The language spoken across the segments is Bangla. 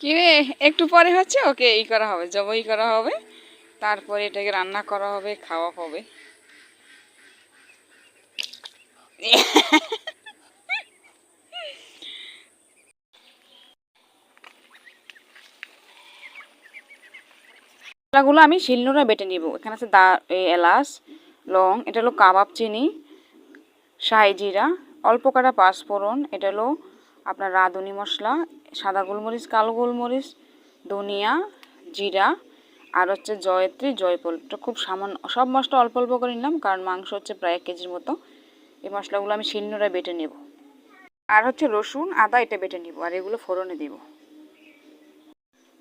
কি রে, একটু পরে হচ্ছে ওকে ই করা হবে, জবাই করা হবে, তারপরে এটাকে রান্না করা হবে, খাওয়া হবে। মশলাগুলো আমি শিলনোড়া বেটে নিব। এখানে আছে এলাচ, লং, এটা হলো কাবাব চিনি, শাহি জিরা, অল্প কটা পাঁচফোড়ন, এটা হলো আপনার রাঁধুনি মশলা, সাদা গোলমরিচ, কালো গোলমরিচ, ধনিয়া, জিরা, আর হচ্ছে জয়ত্রী, জয়ফল। এটা খুব সামান্য, সব মশলা অল্প অল্প করে নিলাম, কারণ মাংস হচ্ছে প্রায় 1 কেজির মতো। এই মশলাগুলো আমি শিলনোড়ায় বেটে নেব। আর হচ্ছে রসুন, আদা, এটা বেটে নিব, আর এগুলো ফোড়নে দিব।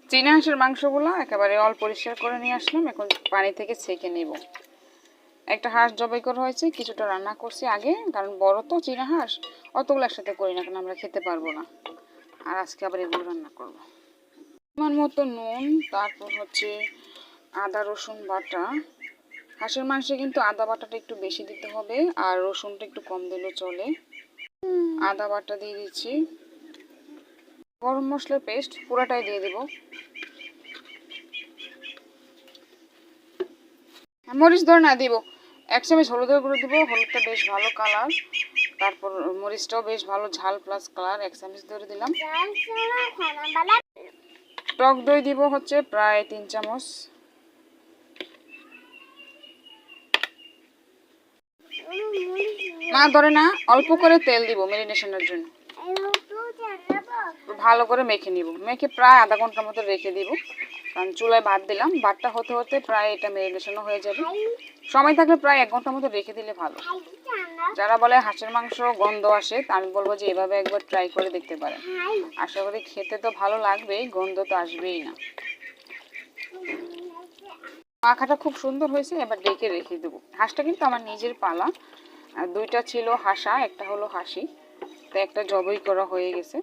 চীনা হাঁসের মাংসগুলো একেবারে অল্প পরিষ্কার করে নিয়ে আসলাম, এখন পানি থেকে ছেঁকে নেব। একটা হাঁস জবাই করা হয়েছে, কিছুটা রান্না করছি আগে, কারণ বড় তো চীনা হাঁস, অতগুলো একসাথে করি না, কারণ আমরা খেতে পারবো না। আর আজকে আবার এগুলো রান্না করব। আমার মতো নুন, তারপর হচ্ছে আদা রসুন বাটা। হাঁসের মাংসে কিন্তু আদা বাটাটা একটু বেশি দিতে হবে, আর রসুনটা একটু কম দিলেও চলে। আদা বাটা দিয়ে দিচ্ছি। গরম মশলার পেস্ট পুরাটাই দিয়ে দেব। মরিচ ধরে না দিব, 1 চামচ হলুদের গুঁড়ো দিব, হলুদটা বেশ ভালো কালার। তারপর মরিচটাও বেশ ভালো ঝাল প্লাস কালার, 1 চামচ ধরে দিলাম। টক দই দিব হচ্ছে প্রায় 3 চামচ। না ধরে না, অল্প করে তেল দিব ম্যারিনেশনের জন্য। ভালো করে মেখে নিব, মেখে প্রায় আধা ঘন্টার মতো রেখে দিব, কারণ চুলায় ভাত দিলাম, ভাতটা হতে হতে প্রায় এটা ম্যারিনেশনও হয়ে যাবে। সময় থাকলে প্রায় 1 ঘন্টার মতো রেখে দিলে ভালো। যারা বলে হাঁসের মাংস গন্ধ আসে, তা আমি বলবো যে এভাবে একবার ট্রাই করে দেখতে পারেন। আশা করি খেতে তো ভালো লাগবেই, গন্ধ তো আসবেই না। মাখাটা খুব সুন্দর হয়েছে, এবার ডেকে রেখে দেবো। হাঁসটা কিন্তু আমার নিজের পালা, আর 2টা ছিল হাঁসা, একটা হলো হাসি, তো একটা জবাই করা হয়ে গেছে,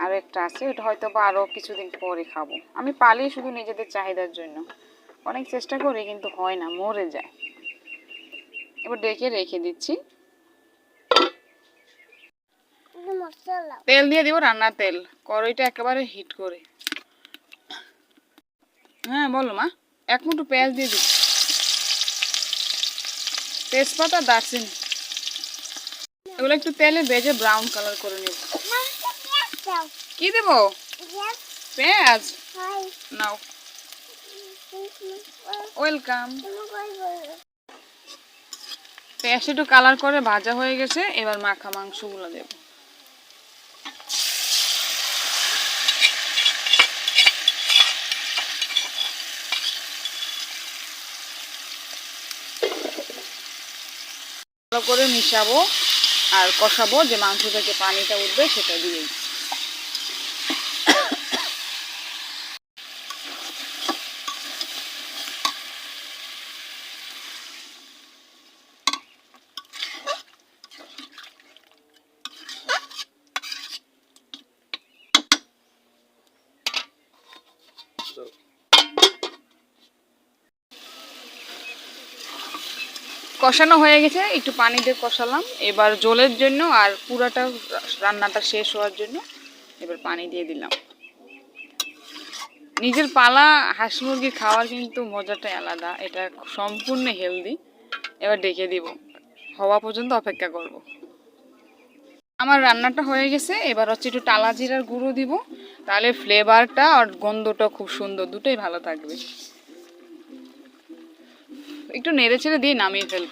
আর একটা আছে, ওটা হয়তো বা আরও কিছুদিন পরে খাবো। আমি পালি শুধু নিজেদের চাহিদার জন্য, অনেক চেষ্টা করি কিন্তু হয় না, মরে যায়। এবার ডেকে রেখে দিচ্ছি। তেল দিয়ে দিব, রান্নার তেল, কড়াইটা একেবারে হিট করে। হ্যাঁ বলো মা। 1 মুঠো পেঁয়াজ দিয়ে দিচ্ছি, তেজপাতা, দারচিনি, এগুলো একটু তেলে ভেজে ব্রাউন কালার করে নেব। কি দেবো? পেঁয়াজ নাও। ওয়েলকাম। পেঁয়াজ একটু কালার করে ভাজা হয়ে গেছে, এবার মাখা মাংসগুলো দেব। ভালো করে মিশাবো আর কষাবো, যে মাংস থেকে পানিটা উঠবে সেটা দিয়েই। কষানো হয়ে গেছে, একটু পানি দিয়ে কষালাম, এবার ঝোলের জন্য আর পুরাটা রান্নাটা শেষ হওয়ার জন্য এবার পানি দিয়ে দিলাম। নিজের পালা হাঁস মুরগি খাওয়ার কিন্তু মজাটাই আলাদা, এটা সম্পূর্ণ হেলদি। এবার ডেকে দিব, হওয়া পর্যন্ত অপেক্ষা করব। আমার রান্নাটা হয়ে গেছে, এবার হচ্ছে একটু টালা জিরার গুঁড়ো দিব, তাহলে ফ্লেভারটা আর গন্ধটা খুব সুন্দর, দুটোই ভালো থাকবে। একটু নেড়ে ছেড়ে দিয়ে নামিয়ে ফেলব।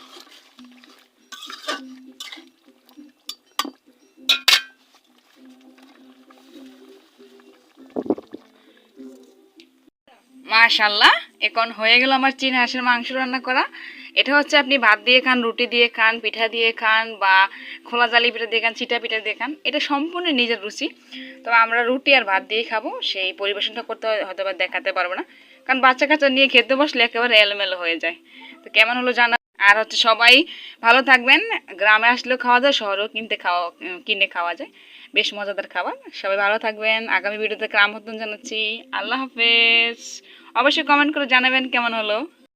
মাশাআল্লাহ, এখন হয়ে গেল আমার চীনা হাঁসের মাংস রান্না করা। এটা হচ্ছে আপনি ভাত দিয়ে খান, রুটি দিয়ে খান, পিঠা দিয়ে খান, বা খোলা জালি পিঠা দিয়ে খান, চিটা পিঠা দিয়ে খান, এটা সম্পূর্ণ নিজের রুচি। তবে আমরা রুটি আর ভাত দিয়ে খাবো, সেই পরিবেশনটা করতে হয়তো বা দেখাতে পারবো না, কারণ বাচ্চা কাচ্চা নিয়ে খেতে বসলে একেবারে এলোমেলো হয়ে যায়। তো কেমন হলো জানা। আর হচ্ছে সবাই ভালো থাকবেন। গ্রামে আসলেও খাওয়া যায়, শহরেও কিনে খাওয়া যায়, বেশ মজাদার খাবার। সবাই ভালো থাকবেন। আগামী ভিডিওতে আমন্ত্রণ জানাচ্ছি। আল্লাহ হাফেজ। অবশ্যই কমেন্ট করে জানাবেন কেমন হলো।